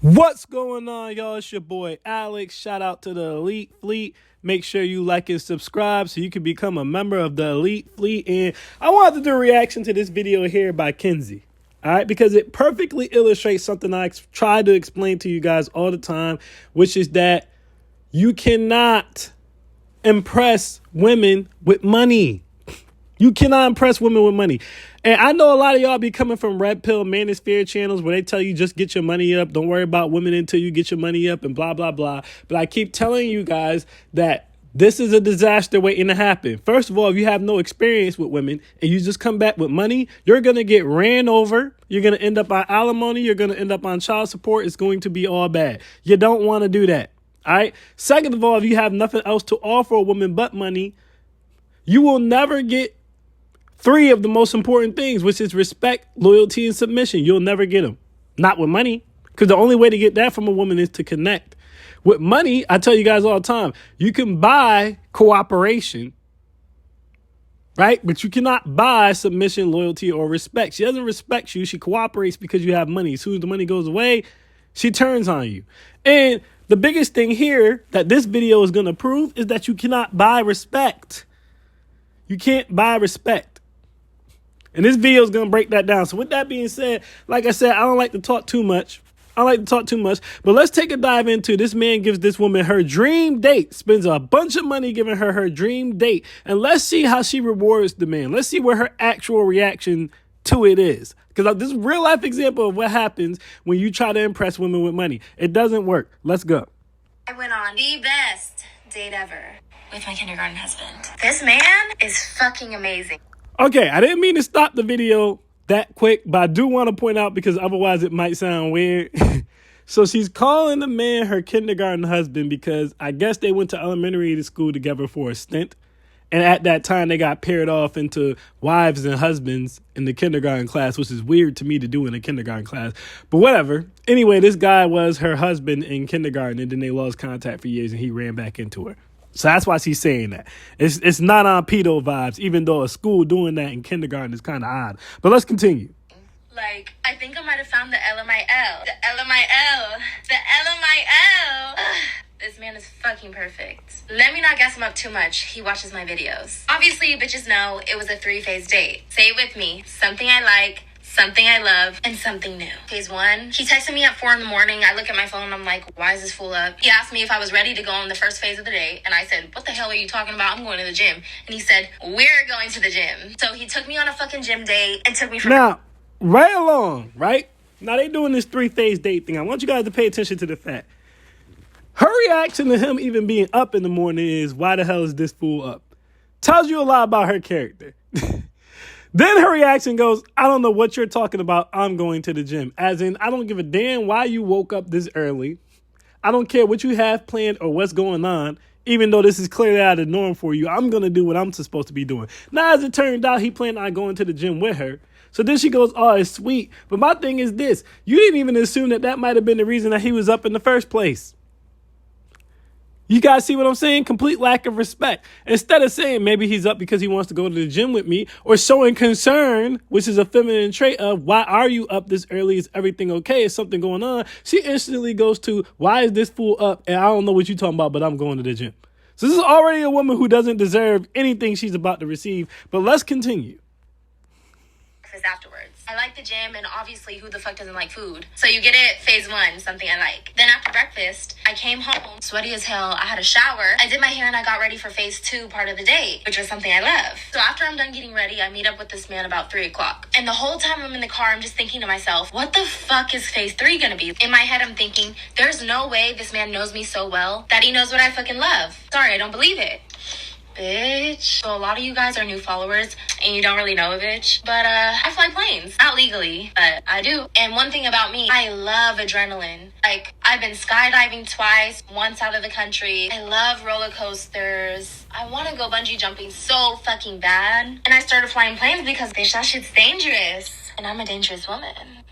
What's going on, y'all? It's your boy Alex. Shout out to the Elite Fleet. Make sure you like and subscribe so you can become a member of the Elite Fleet. And I wanted to do a reaction to this video here by Kenzie. All right, because it perfectly illustrates something I try to explain to you guys all the time, which is that you cannot impress women with money. You cannot impress women with money. And I know a lot of y'all be coming from red pill manosphere channels where they tell you just get your money up. Don't worry about women until you get your money up and blah, blah, blah. But I keep telling you guys that this is a disaster waiting to happen. First of all, if you have no experience with women and you just come back with money, you're going to get ran over. You're going to end up on alimony. You're going to end up on child support. It's going to be all bad. You don't want to do that. All right. Second of all, if you have nothing else to offer a woman but money, you will never get three of the most important things, which is respect, loyalty, and submission. You'll never get them. Not with money. Because the only way to get that from a woman is to connect. With money, I tell you guys all the time, you can buy cooperation, right? But you cannot buy submission, loyalty, or respect. She doesn't respect you. She cooperates because you have money. As soon as the money goes away, she turns on you. And the biggest thing here that this video is going to prove is that you cannot buy respect. You can't buy respect. And this video is going to break that down. So with that being said, like I said, I don't like to talk too much. But let's take a dive into this. Man gives this woman her dream date, spends a bunch of money giving her her dream date. And let's see how she rewards the man. Let's see what her actual reaction to it is. Because this is a real life example of what happens when you try to impress women with money. It doesn't work. Let's go. I went on the best date ever with my kindergarten husband. This man is fucking amazing. Okay, I didn't mean to stop the video that quick, but I do want to point out because otherwise it might sound weird. So she's calling the man her kindergarten husband because I guess they went to elementary school together for a stint. And at that time, they got paired off into wives and husbands in the kindergarten class, which is weird to me to do in a kindergarten class. But whatever. Anyway, this guy was her husband in kindergarten, and then they lost contact for years, and he ran back into her. So that's why she's saying that. It's not on pedo vibes, even though a school doing that in kindergarten is kind of odd. But let's continue. Like, I think I might have found the LMIL. The LMIL. The LMIL. Ugh, this man is fucking perfect. Let me not gas him up too much. He watches my videos. Obviously, you bitches know it was a 3-phase date. Say it with me. Something I like, something I love, and something new. Phase 1, he texted me at 4 a.m. I look at my phone and I'm like, why is this fool up? He asked me if I was ready to go on the first phase of the day. And I said, what the hell are you talking about? I'm going to the gym. And he said, we're going to the gym. So he took me on a fucking gym date and took me from... Now, right along, right? Now they doing this 3-phase date thing. I want you guys to pay attention to the fact. Her reaction to him even being up in the morning is, why the hell is this fool up? Tells you a lot about her character. Then her reaction goes, I don't know what you're talking about. I'm going to the gym. As in, I don't give a damn why you woke up this early. I don't care what you have planned or what's going on. Even though this is clearly out of the norm for you, I'm going to do what I'm supposed to be doing. Now, as it turned out, he planned on going to the gym with her. So then she goes, oh, it's sweet. But my thing is this. You didn't even assume that that might have been the reason that he was up in the first place. You guys see what I'm saying? Complete lack of respect. Instead of saying maybe he's up because he wants to go to the gym with me, or showing concern, which is a feminine trait of, why are you up this early? Is everything okay? Is something going on? She instantly goes to, why is this fool up? And I don't know what you're talking about, but I'm going to the gym. So this is already a woman who doesn't deserve anything she's about to receive. But let's continue. Afterwards, I like the gym, and obviously who the fuck doesn't like food? So you get it, phase 1, something I like. Then after breakfast, I came home sweaty as hell. I had a shower, I did my hair, and I got ready for phase 2 part of the date, which was something I love. So after I'm done getting ready, I meet up with this man about 3 o'clock. And the whole time I'm in the car, I'm just thinking to myself, what the fuck is phase 3 gonna be? In my head, I'm thinking, there's no way this man knows me so well that he knows what I fucking love. Sorry, I don't believe it. Bitch. So a lot of you guys are new followers and you don't really know a bitch, but I fly planes. Not legally, but I do. And one thing about me, I love adrenaline. Like, I've been skydiving twice, once out of the country. I love roller coasters. I want to go bungee jumping so fucking bad. And I started flying planes because, bitch, that shit's dangerous. And I'm a dangerous woman.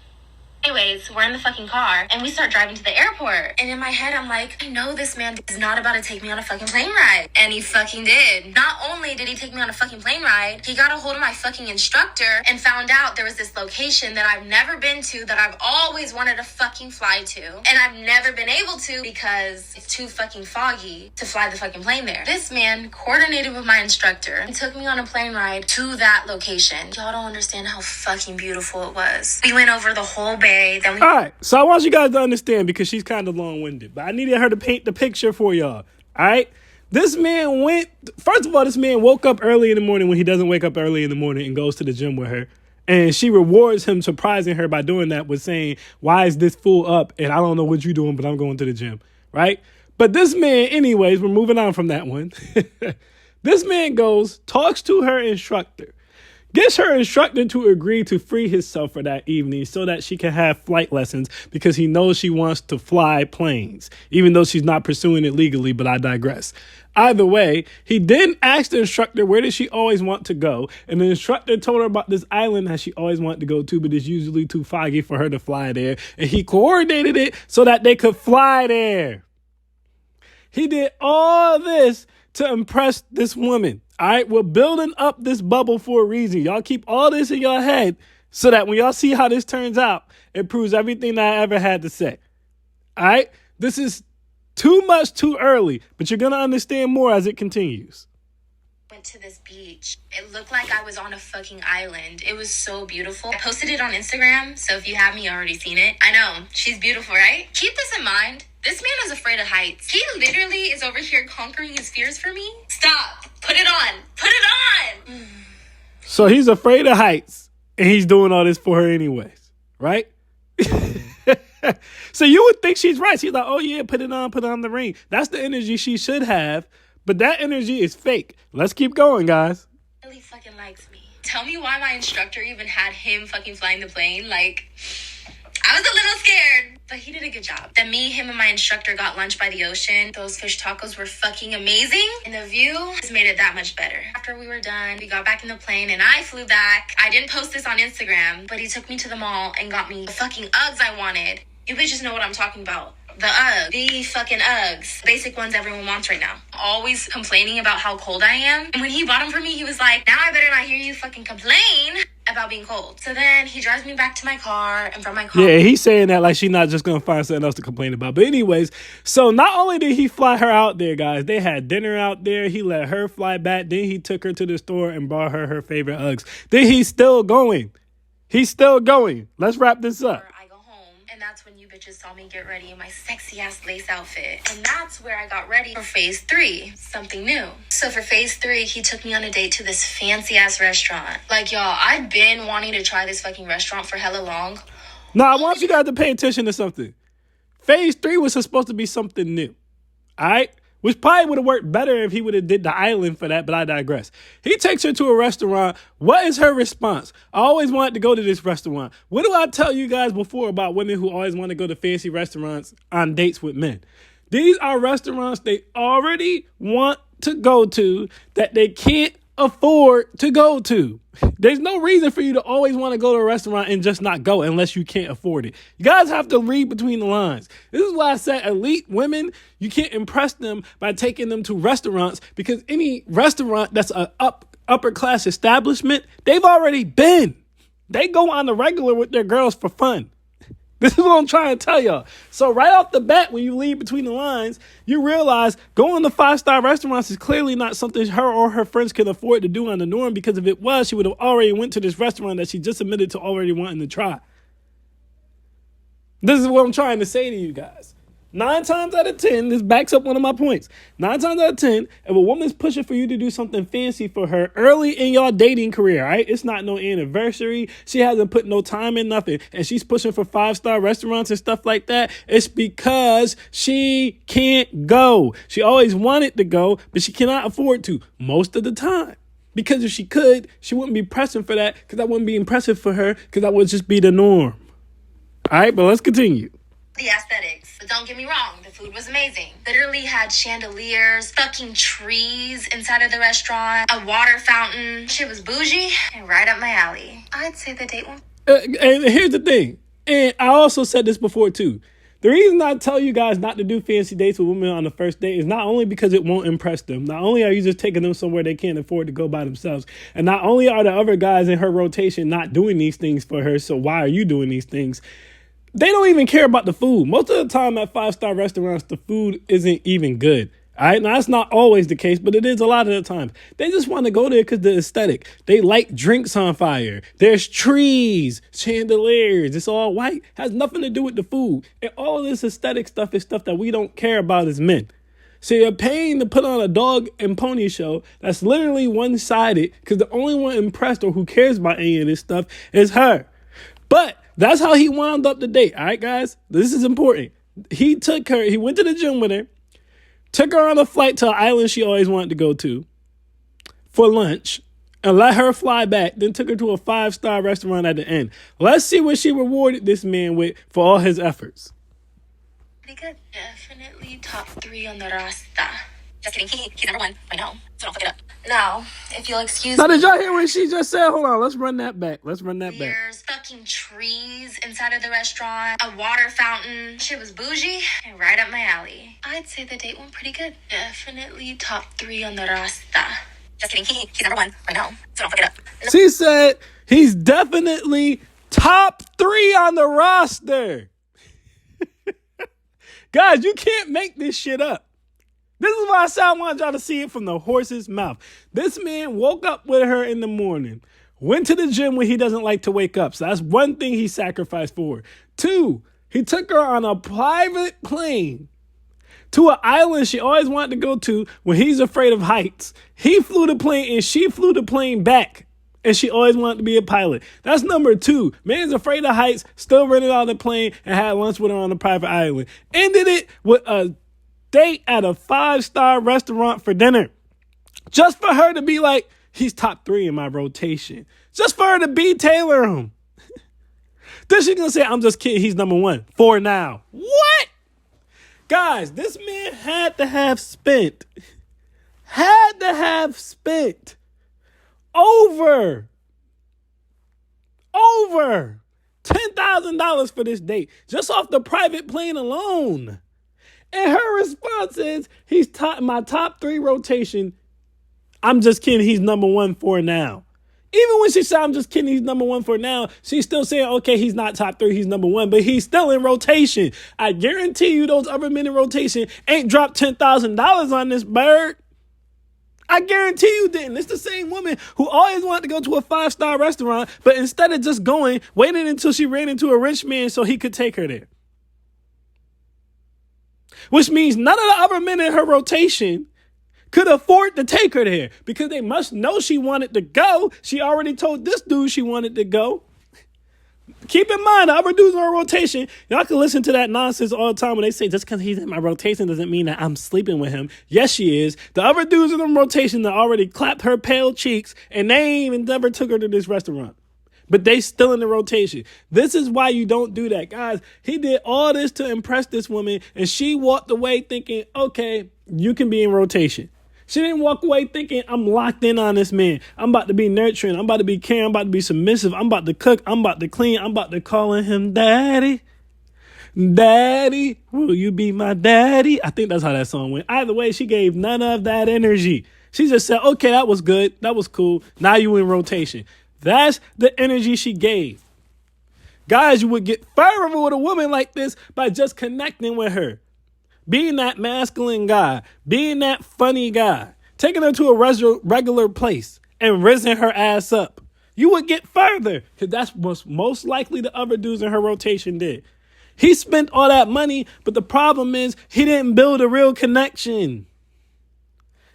Anyways, we're in the fucking car and we start driving to the airport. And in my head, I'm like, I know this man is not about to take me on a fucking plane ride. And he fucking did. Not only did he take me on a fucking plane ride, he got a hold of my fucking instructor and found out there was this location that I've never been to that I've always wanted to fucking fly to. And I've never been able to because it's too fucking foggy to fly the fucking plane there. This man coordinated with my instructor and took me on a plane ride to that location. Y'all don't understand how fucking beautiful it was. We went over the whole bay. All right, so I want you guys to understand because she's kind of long-winded, but I needed her to paint the picture for y'all. All right, this man first of all, this man woke up early in the morning when he doesn't wake up early in the morning and goes to the gym with her. And she rewards him, surprising her by doing that with saying, why is this fool up? And I don't know what you're doing, but I'm going to the gym, right? But this man, anyways, we're moving on from that one. This man goes, talks to her instructor, gets her instructor to agree to free himself for that evening so that she can have flight lessons because he knows she wants to fly planes, even though she's not pursuing it legally, but I digress. Either way, he then asked the instructor, where does she always want to go? And the instructor told her about this island that she always wanted to go to, but it's usually too foggy for her to fly there. And he coordinated it so that they could fly there. He did all this to impress this woman. All right, we're building up this bubble for a reason. Y'all keep all this in your head so that when y'all see how this turns out, it proves everything that I ever had to say. All right, this is too much too early, but you're going to understand more as it continues. Went to this beach. It looked like I was on a fucking island. It was so beautiful. I posted it on Instagram, so if you haven't already seen it, I know, she's beautiful, right? Keep this in mind. This man is afraid of heights. He literally is over here conquering his fears for me. Stop. Put it on. Put it on. So he's afraid of heights, and he's doing all this for her anyways, right? So you would think she's right. She's like, oh yeah, put on the ring. That's the energy she should have, but that energy is fake. Let's keep going, guys. Really fucking likes me. Tell me why my instructor even had him fucking flying the plane. Like, I was a little scared, but he did a good job. Then me, him, and my instructor got lunch by the ocean. Those fish tacos were fucking amazing, and the view just made it that much better. After we were done, we got back in the plane, and I flew back. I didn't post this on Instagram, but he took me to the mall and got me the fucking Uggs I wanted. You bitches know what I'm talking about. The Uggs. The fucking Uggs. Basic ones everyone wants right now. Always complaining about how cold I am. And when he bought them for me, he was like, now I better not hear you fucking complain about being cold. So then he drives me back to my car, and from my car. Yeah, he's saying that like she's not just going to find something else to complain about. But anyways, so not only did he fly her out there, guys, they had dinner out there. He let her fly back. Then he took her to the store and bought her favorite Uggs. Then he's still going. He's still going. Let's wrap this up. And that's when you bitches saw me get ready in my sexy ass lace outfit. And that's where I got ready for phase 3, something new. So for phase 3, he took me on a date to this fancy ass restaurant. Like, y'all, I've been wanting to try this fucking restaurant for hella long. No, I want you guys to pay attention to something. Phase 3 was supposed to be something new. All right? Which probably would have worked better if he would have did the island for that, but I digress. He takes her to a restaurant. What is her response? I always wanted to go to this restaurant. What do I tell you guys before about women who always want to go to fancy restaurants on dates with men? These are restaurants they already want to go to that they can't afford to go to. There's no reason for you to always want to go to a restaurant and just not go unless you can't afford it. You guys have to read between the lines. This is why I said elite women, you can't impress them by taking them to restaurants, because any restaurant that's a upper class establishment, they've already been. They go on the regular with their girls for fun. This is what I'm trying to tell y'all. So right off the bat, when you read between the lines, you realize going to 5-star restaurants is clearly not something her or her friends can afford to do on the norm, because if it was, she would have already went to this restaurant that she just admitted to already wanting to try. This is what I'm trying to say to you guys. 9 times out of 10, this backs up one of my points. 9 times out of 10, if a woman's pushing for you to do something fancy for her early in your dating career, right? It's not no anniversary. She hasn't put no time in nothing, and she's pushing for 5-star restaurants and stuff like that. It's because she can't go. She always wanted to go, but she cannot afford to most of the time. Because if she could, she wouldn't be pressing for that, because that wouldn't be impressive for her, because that would just be the norm. All right, but let's continue. The aesthetics. But don't get me wrong, the food was amazing. Literally had chandeliers, fucking trees inside of the restaurant, a water fountain. Shit was bougie and right up my alley. I'd say the date went. And here's the thing. And I also said this before too. The reason I tell you guys not to do fancy dates with women on the first date is not only because it won't impress them. Not only are you just taking them somewhere they can't afford to go by themselves. And not only are the other guys in her rotation not doing these things for her, so why are you doing these things? They don't even care about the food. Most of the time at 5-star restaurants, the food isn't even good. All right, now that's not always the case, but it is a lot of the time. They just want to go there because the aesthetic. They light drinks on fire. There's trees, chandeliers. It's all white. Has nothing to do with the food. And all of this aesthetic stuff is stuff that we don't care about as men. So you're paying to put on a dog and pony show that's literally one-sided because the only one impressed or who cares about any of this stuff is her. But that's how he wound up the date. All right, guys, this is important. He took her. He went to the gym with her. Took her on a flight to an island she always wanted to go to for lunch and let her fly back. Then took her to a 5-star restaurant at the end. Let's see what she rewarded this man with for all his efforts. Pretty good. Definitely top 3 on the rasta. Just kidding. He's number 1 right now. So don't fuck it up. Now, if you'll excuse me. Now, did y'all hear what she just said? Hold on. Let's run that back. There's fucking trees inside of the restaurant, a water fountain. Shit was bougie and right up my alley. I'd say the date went pretty good. Definitely top 3 on the rasta. Just kidding. He's number 1 right now. So don't fuck it up. She said he's definitely top 3 on the roster. Guys, you can't make this shit up. This is why I said I wanted y'all to see it from the horse's mouth. This man woke up with her in the morning, went to the gym when he doesn't like to wake up. So that's one thing he sacrificed for. 2, he took her on a private plane to an island she always wanted to go to when he's afraid of heights. He flew the plane and she flew the plane back. And she always wanted to be a pilot. That's number 2. Man's afraid of heights, still rented out the plane and had lunch with her on a private island. Ended it with a date at a 5-star restaurant for dinner. Just for her to be like, he's top 3 in my rotation. Just for her to be Taylor him. Then she's going to say, I'm just kidding. He's number 1 for now. What? Guys, this man had to have spent over $10,000 for this date. Just off the private plane alone. And her response is, he's my top 3 rotation. I'm just kidding. He's number 1 for now. Even when she said, I'm just kidding, he's number 1 for now, she's still saying, okay, he's not top 3, he's number 1, but he's still in rotation. I guarantee you those other men in rotation ain't dropped $10,000 on this bird. I guarantee you didn't. It's the same woman who always wanted to go to a 5-star restaurant, but instead of just going, waited until she ran into a rich man so he could take her there. Which means none of the other men in her rotation could afford to take her there because they must know she wanted to go. She already told this dude she wanted to go. Keep in mind, the other dudes in her rotation, y'all can listen to that nonsense all the time when they say just because he's in my rotation doesn't mean that I'm sleeping with him. Yes, she is. The other dudes in the rotation that already clapped her pale cheeks and they ain't even never took her to this restaurant. But they still in the rotation. This is why you don't do that. Guys, he did all this to impress this woman, and she walked away thinking, okay, you can be in rotation. She didn't walk away thinking, I'm locked in on this man. I'm about to be nurturing. I'm about to be caring. I'm about to be submissive. I'm about to cook. I'm about to clean. I'm about to call him daddy. Daddy, will you be my daddy? I think that's how that song went. Either way, she gave none of that energy. She just said, okay, that was good. That was cool. Now you in rotation. That's the energy she gave. Guys, you would get further with a woman like this by just connecting with her. Being that masculine guy. Being that funny guy. Taking her to a regular place and raising her ass up. You would get further because that's what most likely the other dudes in her rotation did. He spent all that money, but the problem is he didn't build a real connection.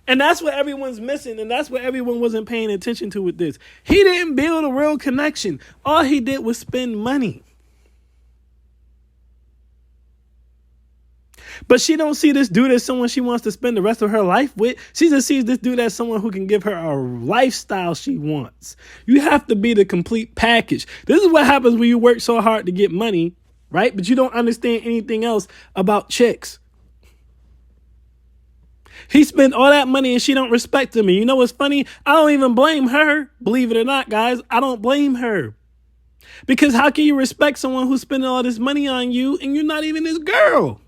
And that's what everyone's missing, and that's what everyone wasn't paying attention to with this. He didn't build a real connection. All he did was spend money. But she don't see this dude as someone she wants to spend the rest of her life with. She just sees this dude as someone who can give her a lifestyle she wants. You have to be the complete package. This is what happens when you work so hard to get money, right? But you don't understand anything else about chicks. He spent all that money and she don't respect him. And you know what's funny? I don't even blame her. Believe it or not, guys, I don't blame her. Because how can you respect someone who's spending all this money on you and you're not even his girl?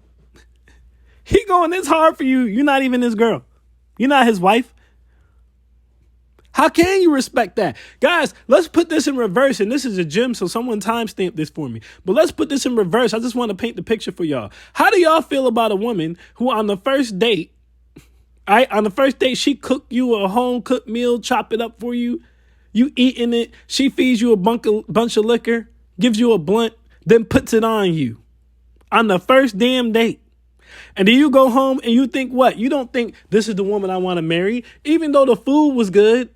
He going this hard for you. You're not even his girl. You're not his wife. How can you respect that? Guys, let's put this in reverse. And this is a gem, so someone timestamp this for me. But let's put this in reverse. I just want to paint the picture for y'all. How do y'all feel about a woman who on the first date, she cooked you a home cooked meal, chop it up for you, you eating it, she feeds you a bunch of liquor, gives you a blunt, then puts it on you on the first damn date. And then you go home and you think what? You don't think this is the woman I want to marry, even though the food was good,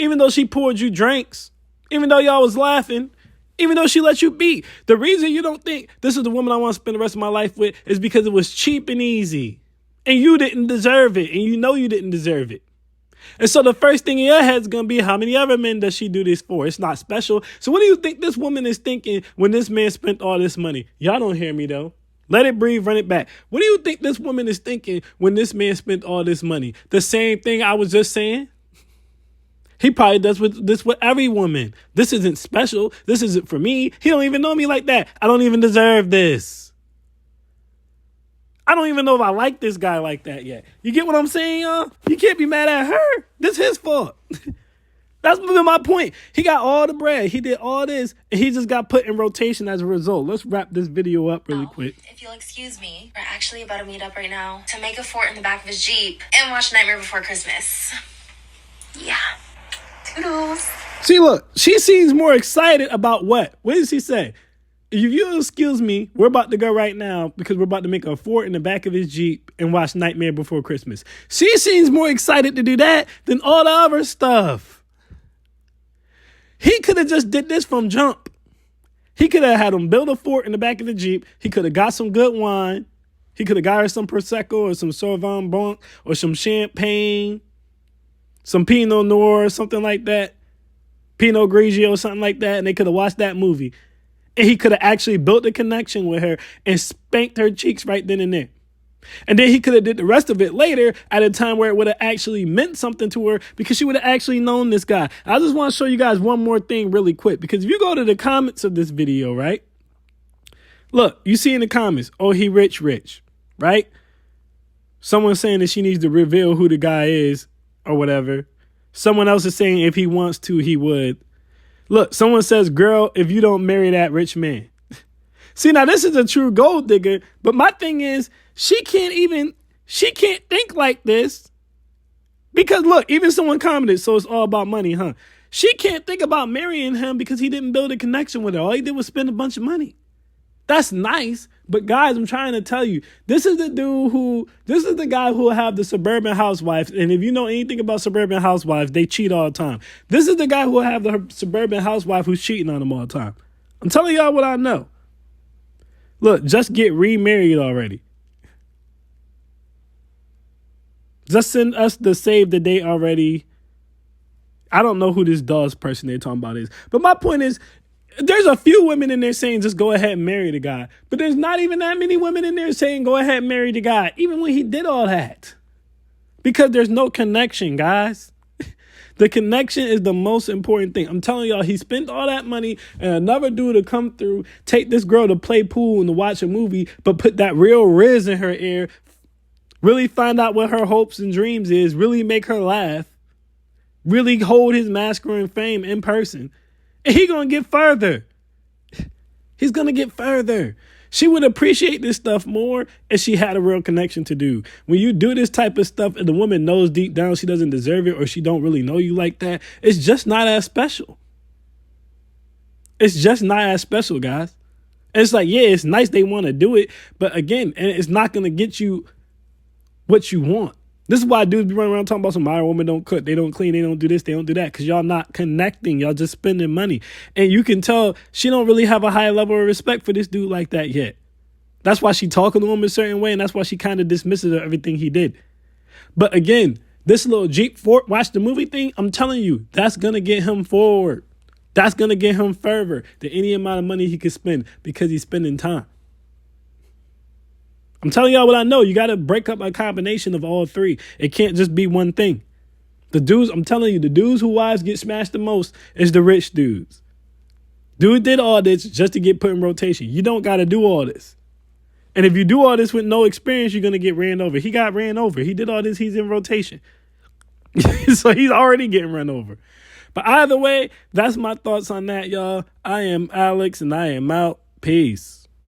even though she poured you drinks, even though y'all was laughing, even though she let you beat. The reason you don't think this is the woman I want to spend the rest of my life with is because it was cheap and easy and you didn't deserve it. And you know you didn't deserve it. And so the first thing in your head is going to be, how many other men does she do this for? It's not special. So what do you think this woman is thinking when this man spent all this money? Y'all don't hear me though. Let it breathe, run it back. What do you think this woman is thinking when this man spent all this money? The same thing I was just saying. He probably does this with every woman. This isn't special. This isn't for me. He don't even know me like that. I don't even deserve this. I don't even know if I like this guy like that yet. You get what I'm saying, y'all? You can't be mad at her. This is his fault. That's been my point. He got all the bread. He did all this, and he just got put in rotation as a result. Let's wrap this video up really quick. If you'll excuse me, we're actually about to meet up right now to make a fort in the back of his Jeep and watch Nightmare Before Christmas. Yeah. Toodles. See, look, she seems more excited about what? What did she say? If you'll excuse me, we're about to go right now because we're about to make a fort in the back of his Jeep and watch Nightmare Before Christmas. She seems more excited to do that than all the other stuff. He could have just did this from jump. He could have had him build a fort in the back of the Jeep. He could have got some good wine. He could have got her some Prosecco or some Sauvignon Blanc or some champagne, some Pinot Noir or something like that, Pinot Grigio or something like that, and they could have watched that movie. And he could have actually built a connection with her and spanked her cheeks right then and there. And then he could have did the rest of it later at a time where it would have actually meant something to her because she would have actually known this guy. I just want to show you guys one more thing really quick, because if you go to the comments of this video, right? Look, you see in the comments, oh, he rich, right? Someone saying that she needs to reveal who the guy is or whatever. Someone else is saying if he wants to, he would. Look, someone says, girl, if you don't marry that rich man. See, now this is a true gold digger, but my thing is, she can't think like this. Because look, even someone commented, so it's all about money, huh? She can't think about marrying him because he didn't build a connection with her. All he did was spend a bunch of money. That's nice. But guys, I'm trying to tell you, this is the guy who will have the suburban housewives. And if you know anything about suburban housewives, they cheat all the time. This is the guy who will have the suburban housewife who's cheating on them all the time. I'm telling y'all what I know. Look, just get remarried already. Just send us the save the date already. I don't know who this Dawes person they're talking about is. But my point is, there's a few women in there saying just go ahead and marry the guy. But there's not even that many women in there saying go ahead and marry the guy, even when he did all that. Because there's no connection, guys. The connection is the most important thing. I'm telling y'all, he spent all that money and another dude to come through, take this girl to play pool and to watch a movie, but put that real riz in her ear, really find out what her hopes and dreams is, really make her laugh, really hold his masculine fame in person. And he gonna get further. He's gonna get further. She would appreciate this stuff more if she had a real connection to do. When you do this type of stuff and the woman knows deep down she doesn't deserve it or she don't really know you like that, it's just not as special. It's just not as special, guys. And it's like, yeah, it's nice they want to do it, but again, and it's not going to get you what you want. This is why dudes be running around talking about some my woman don't cook, they don't clean, they don't do this, they don't do that, because y'all not connecting. Y'all just spending money. And you can tell she don't really have a high level of respect for this dude like that yet. That's why she talking to him a certain way, and that's why she kind of dismisses of everything he did. But again, this little Jeep Fort, watch the movie thing, I'm telling you, that's going to get him forward. That's going to get him further than any amount of money he could spend because he's spending time. I'm telling y'all what I know. You got to break up a combination of all three. It can't just be one thing. The dudes, I'm telling you, the dudes who wives get smashed the most is the rich dudes. Dude did all this just to get put in rotation. You don't got to do all this. And if you do all this with no experience, you're going to get ran over. He got ran over. He did all this. He's in rotation. So he's already getting run over. But either way, that's my thoughts on that, y'all. I am Alex, and I am out. Peace.